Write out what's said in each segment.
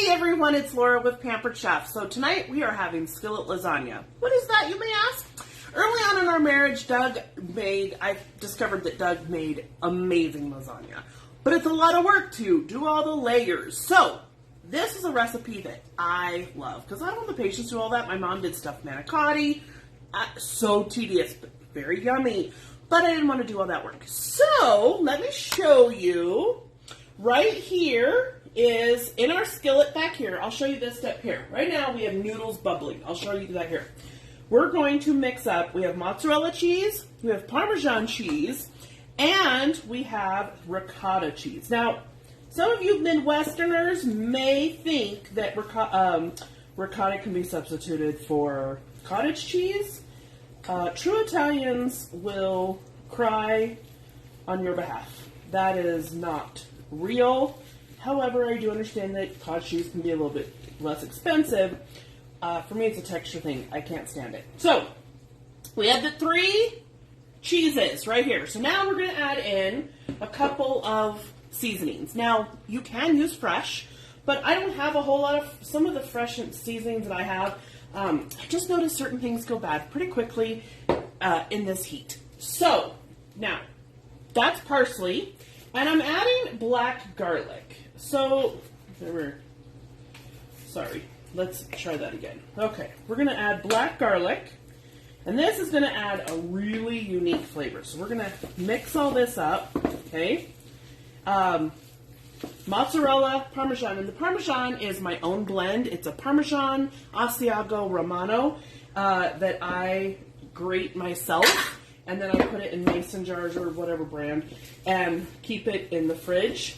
Hey everyone, it's Laura with Pampered Chef. So tonight we are having skillet lasagna. What is that, you may ask? Early on in our marriage, I discovered that Doug made amazing lasagna. But it's a lot of work to do all the layers. So this is a recipe that I love because I don't have the patience to do all that. My mom did stuffed manicotti. So tedious, but very yummy. But I didn't want to do all that work. So let me show you. Right here is in our skillet back here. I'll show you this step here. Right now we have noodles bubbling. I'll show you that here. We're going to mix up. We have mozzarella cheese, we have Parmesan cheese, and we have ricotta cheese. Now, some of you Midwesterners may think that ricotta can be substituted for cottage cheese. True Italians will cry on your behalf. That is not real. However, I do understand that cottage cheese can be a little bit less expensive. For me, it's a texture thing. I can't stand it. So, we have the 3 cheeses right here. So now we're going to add in a couple of seasonings. Now, you can use fresh, but I don't have a whole lot of, some of the fresh seasonings that I have. I just noticed certain things go bad pretty quickly in this heat. So, now, that's parsley. And I'm adding black garlic. So, sorry, let's try that again. Okay, we're going to add black garlic. And this is going to add a really unique flavor. So we're going to mix all this up, okay? Mozzarella, Parmesan. And the Parmesan is my own blend. It's a Parmesan Asiago Romano that I grate myself. And then I put it in mason jars or whatever brand and keep it in the fridge.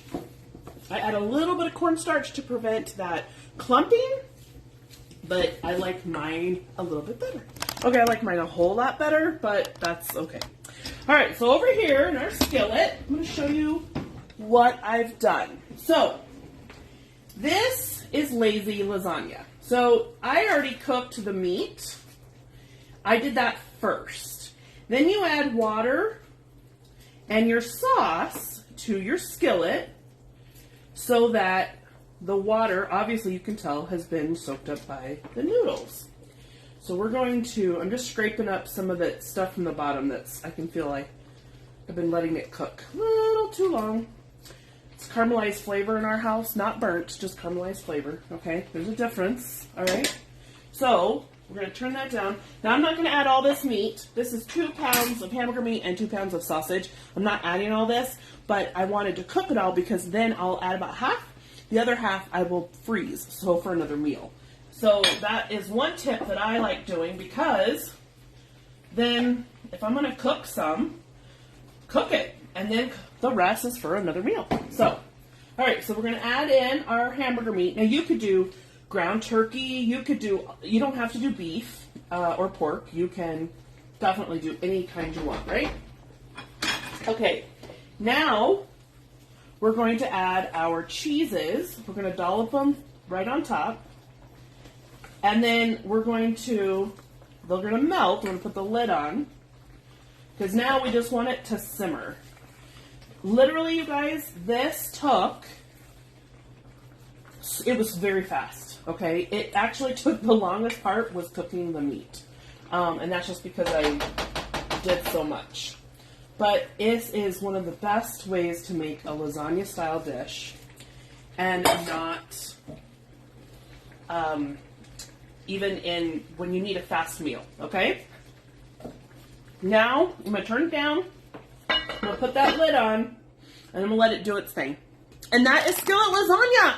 I add a little bit of cornstarch to prevent that clumping, but I like mine a little bit better. Okay, I like mine a whole lot better, but that's okay. All right, so over here in our skillet, I'm going to show you what I've done. So this is lazy lasagna. So I already cooked the meat. I did that first. Then you add water and your sauce to your skillet so that the water, obviously you can tell, has been soaked up by the noodles. So we're going to, I'm just scraping up some of the stuff from the bottom I can feel like I've been letting it cook a little too long. It's caramelized flavor in our house, not burnt, just caramelized flavor, okay? There's a difference, all right? So we're going to turn that down. Now, I'm not going to add all this meat. This is 2 pounds of hamburger meat and 2 pounds of sausage. I'm not adding all this, but I wanted to cook it all because then I'll add about half. The other half I will freeze, so for another meal. So that is one tip that I like doing because then if I'm going to cook some, cook it. And then the rest is for another meal. So, all right, so we're going to add in our hamburger meat. Now, you could do ground turkey, you don't have to do beef or pork. You can definitely do any kind you want, right? Okay, now we're going to add our cheeses. We're going to dollop them right on top. And then they're going to melt. We're going to put the lid on because now we just want it to simmer. Literally, you guys, it was very fast, okay? It actually took, the longest part was cooking the meat. And that's just because I did so much. But this is one of the best ways to make a lasagna-style dish and not even when you need a fast meal, okay? Now, I'm going to turn it down. I'm going to put that lid on, and I'm going to let it do its thing. And that is skillet lasagna.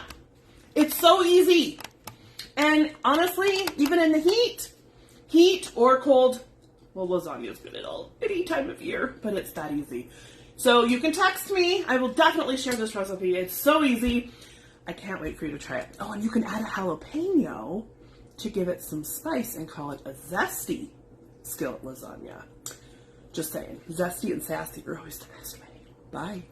It's so easy. And honestly, even in the heat or cold, well, lasagna is good at any time of year, but it's that easy. So you can text me. I will definitely share this recipe. It's so easy. I can't wait for you to try it. Oh, and you can add a jalapeno to give it some spice and call it a zesty skillet lasagna. Just saying, zesty and sassy are always the best way. Bye.